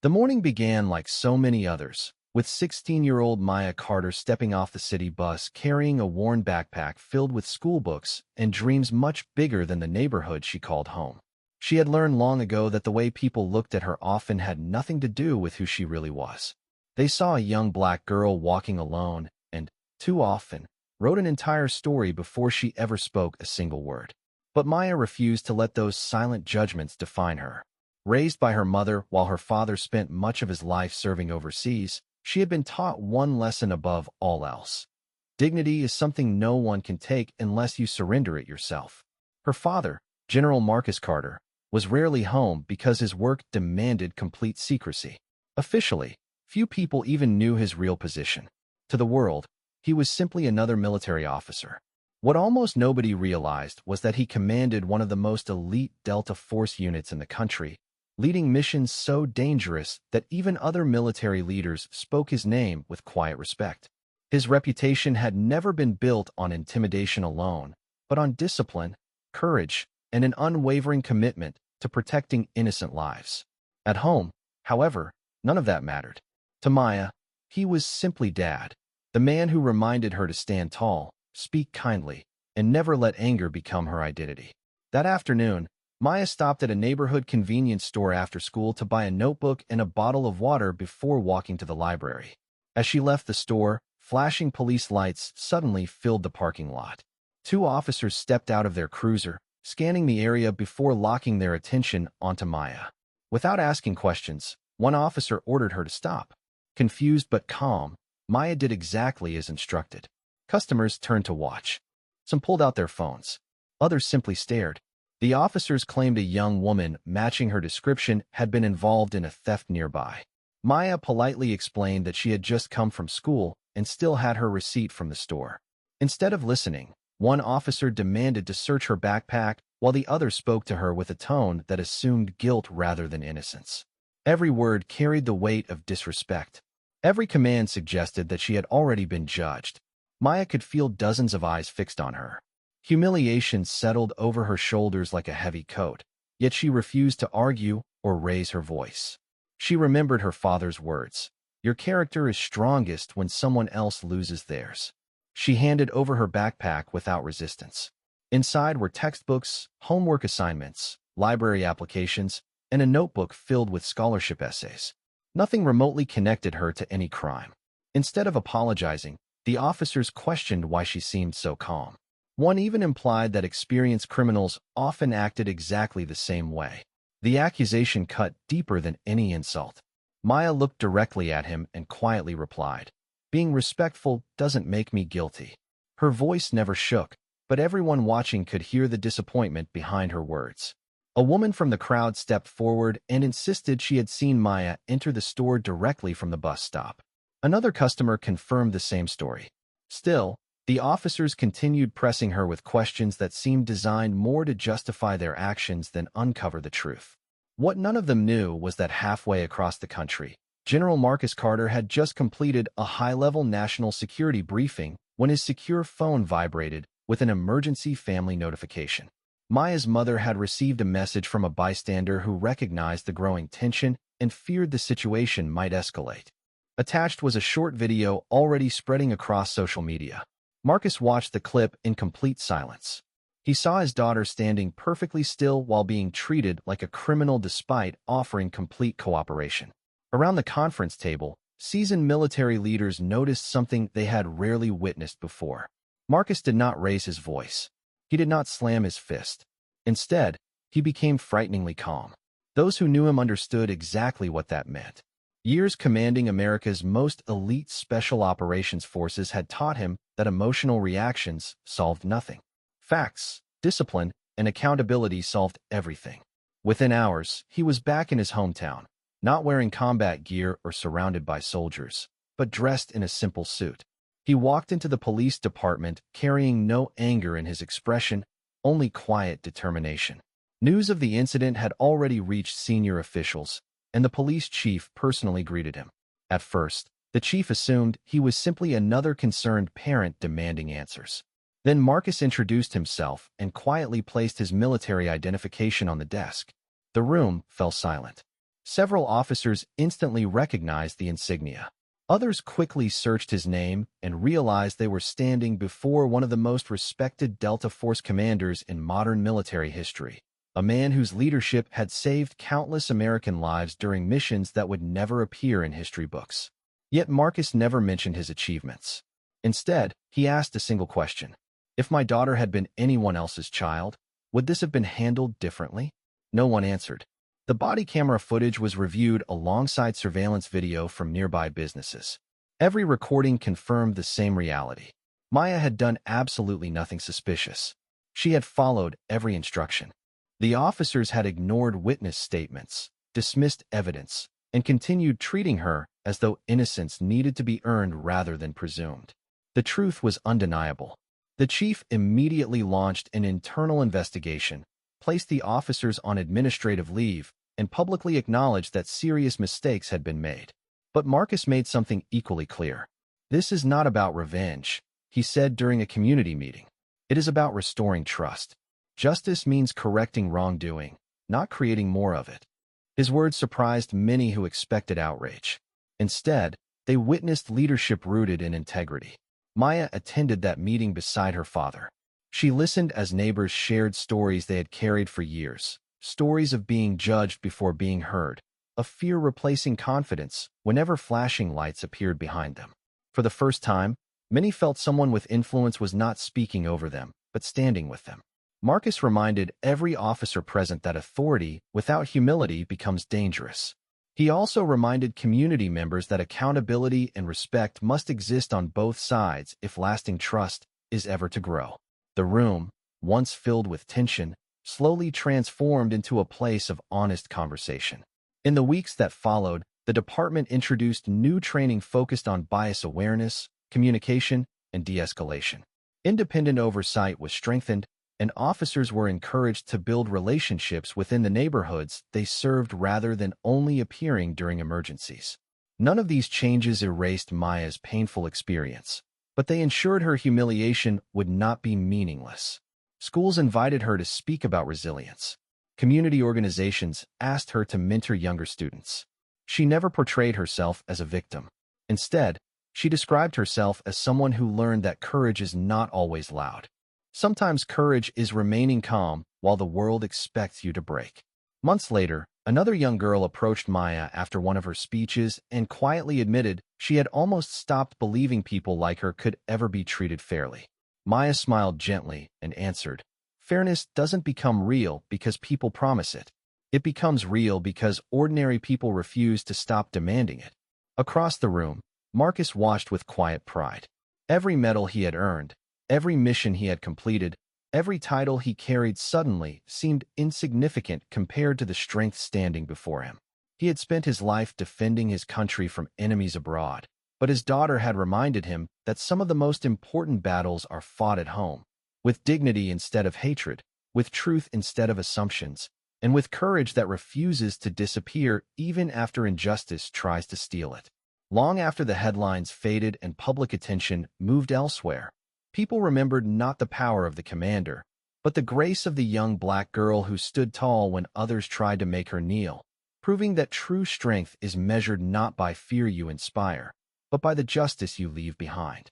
The morning began like so many others, with 16-year-old Maya Carter stepping off the city bus carrying a worn backpack filled with schoolbooks and dreams much bigger than the neighborhood she called home. She had learned long ago that the way people looked at her often had nothing to do with who she really was. They saw a young black girl walking alone and, too often, wrote an entire story before she ever spoke a single word. But Maya refused to let those silent judgments define her. Raised by her mother while her father spent much of his life serving overseas, she had been taught one lesson above all else. Dignity is something no one can take unless you surrender it yourself. Her father, General Marcus Carter, was rarely home because his work demanded complete secrecy. Officially, few people even knew his real position. To the world, he was simply another military officer. What almost nobody realized was that he commanded one of the most elite Delta Force units in the country, leading missions so dangerous that even other military leaders spoke his name with quiet respect. His reputation had never been built on intimidation alone, but on discipline, courage, and an unwavering commitment to protecting innocent lives. At home, however, none of that mattered. To Maya, he was simply Dad, the man who reminded her to stand tall, speak kindly, and never let anger become her identity. That afternoon, Maya stopped at a neighborhood convenience store after school to buy a notebook and a bottle of water before walking to the library. As she left the store, flashing police lights suddenly filled the parking lot. Two officers stepped out of their cruiser, scanning the area before locking their attention onto Maya. Without asking questions, one officer ordered her to stop. Confused but calm, Maya did exactly as instructed. Customers turned to watch. Some pulled out their phones. Others simply stared. The officers claimed a young woman matching her description had been involved in a theft nearby. Maya politely explained that she had just come from school and still had her receipt from the store. Instead of listening, one officer demanded to search her backpack while the other spoke to her with a tone that assumed guilt rather than innocence. Every word carried the weight of disrespect. Every command suggested that she had already been judged. Maya could feel dozens of eyes fixed on her. Humiliation settled over her shoulders like a heavy coat, yet she refused to argue or raise her voice. She remembered her father's words, "Your character is strongest when someone else loses theirs." She handed over her backpack without resistance. Inside were textbooks, homework assignments, library applications, and a notebook filled with scholarship essays. Nothing remotely connected her to any crime. Instead of apologizing, the officers questioned why she seemed so calm. One even implied that experienced criminals often acted exactly the same way. The accusation cut deeper than any insult. Maya looked directly at him and quietly replied, "Being respectful doesn't make me guilty." Her voice never shook, but everyone watching could hear the disappointment behind her words. A woman from the crowd stepped forward and insisted she had seen Maya enter the store directly from the bus stop. Another customer confirmed the same story. Still, the officers continued pressing her with questions that seemed designed more to justify their actions than uncover the truth. What none of them knew was that halfway across the country, General Marcus Carter had just completed a high-level national security briefing when his secure phone vibrated with an emergency family notification. Maya's mother had received a message from a bystander who recognized the growing tension and feared the situation might escalate. Attached was a short video already spreading across social media. Marcus watched the clip in complete silence. He saw his daughter standing perfectly still while being treated like a criminal despite offering complete cooperation. Around the conference table, seasoned military leaders noticed something they had rarely witnessed before. Marcus did not raise his voice. He did not slam his fist. Instead, he became frighteningly calm. Those who knew him understood exactly what that meant. Years commanding America's most elite special operations forces had taught him that emotional reactions solved nothing. Facts, discipline, and accountability solved everything. Within hours, he was back in his hometown, not wearing combat gear or surrounded by soldiers, but dressed in a simple suit. He walked into the police department carrying no anger in his expression, only quiet determination. News of the incident had already reached senior officials, and the police chief personally greeted him. At first, the chief assumed he was simply another concerned parent demanding answers. Then Marcus introduced himself and quietly placed his military identification on the desk. The room fell silent. Several officers instantly recognized the insignia. Others quickly searched his name and realized they were standing before one of the most respected Delta Force commanders in modern military history, a man whose leadership had saved countless American lives during missions that would never appear in history books. Yet Marcus never mentioned his achievements. Instead, he asked a single question. If my daughter had been anyone else's child, would this have been handled differently? No one answered. The body camera footage was reviewed alongside surveillance video from nearby businesses. Every recording confirmed the same reality. Maya had done absolutely nothing suspicious. She had followed every instruction. The officers had ignored witness statements, dismissed evidence, and continued treating her as though innocence needed to be earned rather than presumed. The truth was undeniable. The chief immediately launched an internal investigation, placed the officers on administrative leave, and publicly acknowledged that serious mistakes had been made. But Marcus made something equally clear. This is not about revenge, he said during a community meeting. It is about restoring trust. Justice means correcting wrongdoing, not creating more of it. His words surprised many who expected outrage. Instead, they witnessed leadership rooted in integrity. Maya attended that meeting beside her father. She listened as neighbors shared stories they had carried for years. Stories of being judged before being heard, of fear replacing confidence whenever flashing lights appeared behind them. For the first time, many felt someone with influence was not speaking over them, but standing with them. Marcus reminded every officer present that authority without humility becomes dangerous. He also reminded community members that accountability and respect must exist on both sides if lasting trust is ever to grow. The room, once filled with tension, slowly transformed into a place of honest conversation. In the weeks that followed, the department introduced new training focused on bias awareness, communication, and de-escalation. Independent oversight was strengthened, and officers were encouraged to build relationships within the neighborhoods they served rather than only appearing during emergencies. None of these changes erased Maya's painful experience, but they ensured her humiliation would not be meaningless. Schools invited her to speak about resilience. Community organizations asked her to mentor younger students. She never portrayed herself as a victim. Instead, she described herself as someone who learned that courage is not always loud. Sometimes courage is remaining calm while the world expects you to break. Months later, another young girl approached Maya after one of her speeches and quietly admitted she had almost stopped believing people like her could ever be treated fairly. Maya smiled gently and answered, "Fairness doesn't become real because people promise it. It becomes real because ordinary people refuse to stop demanding it." Across the room, Marcus watched with quiet pride. Every medal he had earned, every mission he had completed, every title he carried suddenly seemed insignificant compared to the strength standing before him. He had spent his life defending his country from enemies abroad, but his daughter had reminded him that some of the most important battles are fought at home, with dignity instead of hatred, with truth instead of assumptions, and with courage that refuses to disappear even after injustice tries to steal it. Long after the headlines faded and public attention moved elsewhere, people remembered not the power of the commander, but the grace of the young black girl who stood tall when others tried to make her kneel, proving that true strength is measured not by fear you inspire, but by the justice you leave behind.